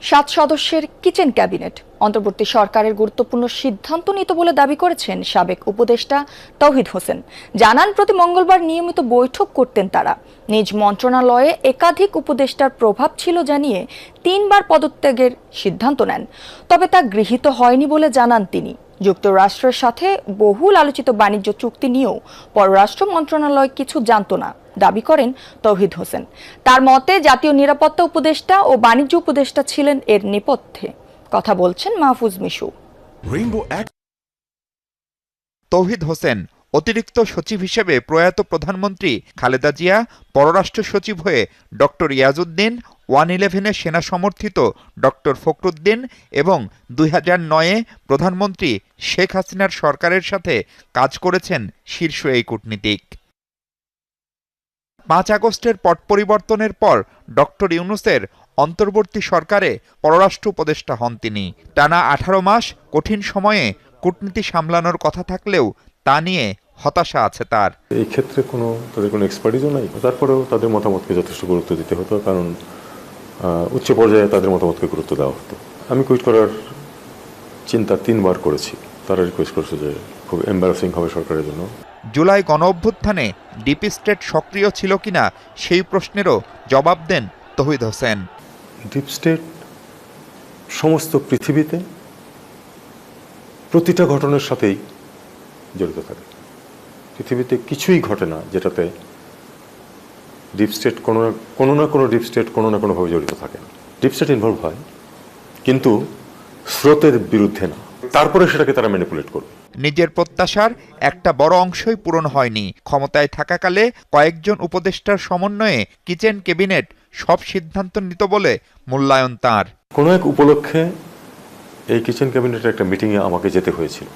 7 সদস্যের kitchen cabinet অন্তর্বর্তী সরকারের গুরুত্বপূর্ণ সিদ্ধান্ত নিত বলে দাবি করেছেন সাবেক উপদেষ্টা তৌহিদ হোসেন। জানান, প্রতি মঙ্গলবার নিয়মিত বৈঠক করতেন তারা। নিজ মন্ত্রণালয়ে একাধিক উপদেষ্টার প্রভাব ছিল জানিয়ে 3 বার পদত্যাগের সিদ্ধান্ত নেন। তবে তা গৃহীত হয়নি বলে জানান তিনি। যুক্তরাষ্ট্রের সাথে বহুল আলোচিত বাণিজ্য চুক্তি নিয়েও পররাষ্ট্র মন্ত্রণালয় কিছু জানত না দাবি করেন তৌহিদ হোসেন। তার মতে, জাতীয় নিরাপত্তা উপদেষ্টা ও বাণিজ্য উপদেষ্টা ছিলেন এর নেপথ্যে। কথা বলছেন মাহফুজ মিশু। তৌহিদ হোসেন অতিরিক্ত সচিব হিসেবে প্রয়াত প্রধানমন্ত্রী খালেদা জিয়া, পররাষ্ট্র সচিব হয়ে ডক্টর ইয়াজউদ্দিন, 111-এ সেনা সমর্থিত ডক্টর ফখরুদ্দিন এবং 2009-এ প্রধানমন্ত্রী শেখ হাসিনার সরকারের সাথে কাজ করেছেন শীর্ষ এই কূটনীতিক। 5 আগস্টের পট পরিবর্তনের পর ডক্টর ইউনূসের অন্তর্বর্তী সরকারে পররাষ্ট্র উপদেষ্টা হন তিনি। টানা 18 মাস কঠিন সময়ে কূটনীতি সামলানোর কথা থাকলেও তা নিয়ে হতাশা আছে তার। এই ক্ষেত্রে তাদের কোনো এক্সপার্টিসও নাই। তারপরেও তাদের মতামতকে যথেষ্ট গুরুত্ব দিতে হতো, কারণ উচ্চ পর্যায়ে তাদের মতামতকে গুরুত্ব দেওয়া হতো। আমি কুইট করার চিন্তা 3 বার করেছি। তারা রিকোয়েস্ট করেছে যে খুব এম্বারাসিং হবে সরকারের জন্য। জুলাই গণঅভ্যুত্থানে ডিপ স্টেট সক্রিয় ছিল কিনা সেই প্রশ্নেরও জবাব দেন তৌহিদ হোসেন। ডিপ স্টেট সমস্ত পৃথিবীতে প্রতিটা ঘটনার সাথেই জড়িত থাকে। পৃথিবীতে কিছুই ঘটে না যেটাতে ডিপ স্টেট কোনো না কোনো ডিপ স্টেট কোনো না কোনোভাবে জড়িত থাকে না। ডিপ স্টেট ইনভলভ হয়, কিন্তু স্রোতের বিরুদ্ধে না। তারপরে সেটাকে তারা ম্যানিপুলেট করবে। নিজের প্রত্যাশার একটা বড় অংশই পূরণ হয়নি। ক্ষমতায় থাকাকালে কয়েকজন উপদেষ্টার সমন্বয়ে কিচেন ক্যাবিনেট সব সিদ্ধান্ত নিত বলে মূল্যায়ন তাঁর। কোনো এক উপলক্ষে এই কিচেন ক্যাবিনেটের একটা মিটিংয়ে আমাকে যেতে হয়েছিল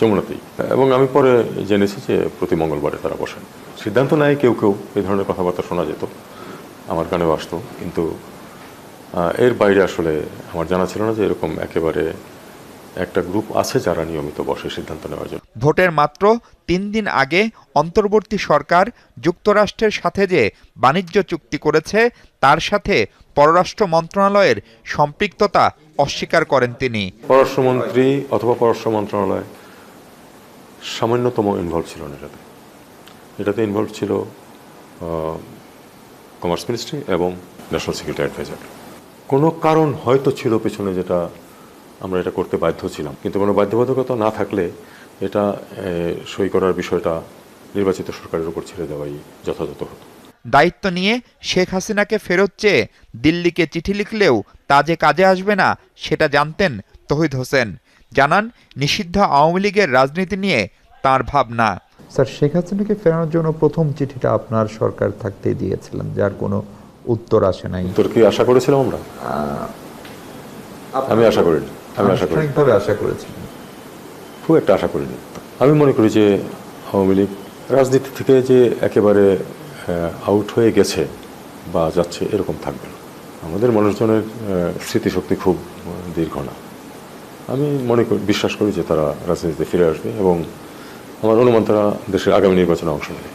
যমুনাতেই, এবং আমি পরে জেনেছি যে প্রতি মঙ্গলবারে তারা বসেন। সিদ্ধান্ত নেয় কেউ কেউ, এই ধরনের কথাবার্তা শোনা যেত, আমার কানেও আসতো, কিন্তু এর বাইরে আসলে আমার জানা ছিল না যে এরকম একেবারে একটা গ্রুপ আছে যারা নিয়মিত বসে সিদ্ধান্ত নেওয়ার জন্য। ভোটের মাত্র 3 দিন আগে অন্তর্বর্তী সরকার যুক্তরাষ্ট্রের সাথে যে বাণিজ্য চুক্তি করেছে তার সাথে পররাষ্ট্র মন্ত্রণালয়ের সম্পৃক্ততা অস্বীকার করেন তিনি। পররাষ্ট্রমন্ত্রী অথবা পররাষ্ট্র মন্ত্রণালয় সামান্যতম ইনভলভ ছিল না এটাতে ইনভলভ ছিল কমার্স মিনিস্ট্রি এবং ন্যাশনাল সিকিউরিটি অ্যাডভাইজার। কোনো কারণ হয়তো ছিল পেছনে যেটা আমরা এটা করতে বাধ্য ছিলাম, কিন্তু কোনো বাধ্যবাধকতা না থাকলে এটা সই করার বিষয়টা নির্বাচিত সরকারের উপর ছেড়ে দেওয়াই যথাযথ হতো। দায়িত্ব নিয়ে শেখ হাসিনাকে ফেরত চেয়ে দিল্লিকে চিঠি লিখলেও তা যে কাজে আসবে না সেটা জানতেন তৌহিদ হোসেন। জানান, নিষিদ্ধ আওয়ামী লীগের রাজনীতি নিয়ে তাঁর ভাবনা। স্যার, শেখ হাসিনাকে ফেরানোর জন্য প্রথম চিঠিটা আপনার সরকার থাকতেই দিয়েছিলেন, যার কোনো উত্তর আসে নাই। উত্তর কি আশা করেছিলাম আমরা? আমি আশা করিনি। আশা করেছিলাম, খুব একটা আশা করিনি। আমি মনে করি যে আওয়ামী লীগ রাজনীতি থেকে যে একেবারে আউট হয়ে গেছে বা যাচ্ছে এরকম থাকবে না। আমাদের মানুষজনের স্মৃতিশক্তি খুব দীর্ঘ না। আমি বিশ্বাস করি যে তারা রাজনীতিতে ফিরে আসবে, এবং আমার অনুমান তারা দেশের আগামী নির্বাচনে অংশ নেবে।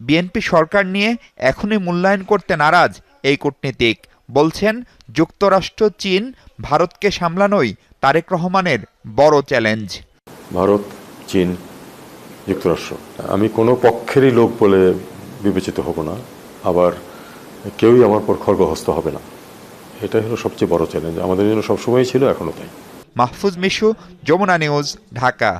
বিএনপি সরকার নিয়ে এখনই মূল্যায়ন করতে নারাজ এই কূটনীতিক। বলছেন, যুক্তরাষ্ট্র, চীন, ভারতকে সামলানোই তারেক রহমানের বড় চ্যালেঞ্জ। ভারত, চীন, যুক্তরাষ্ট্র, আমি কোনো পক্ষেরই লোক বলে বিবেচিত হব না, আবার কেউই আমার পর খড়গহস্ত হবে না। এটাই হলো সবচেয়ে বড় চ্যালেঞ্জ, আমাদের জন্য সবসময় ছিল, এখনো তাই। মাহফুজ মিশু, যমুনা নিউজ, ঢাকা।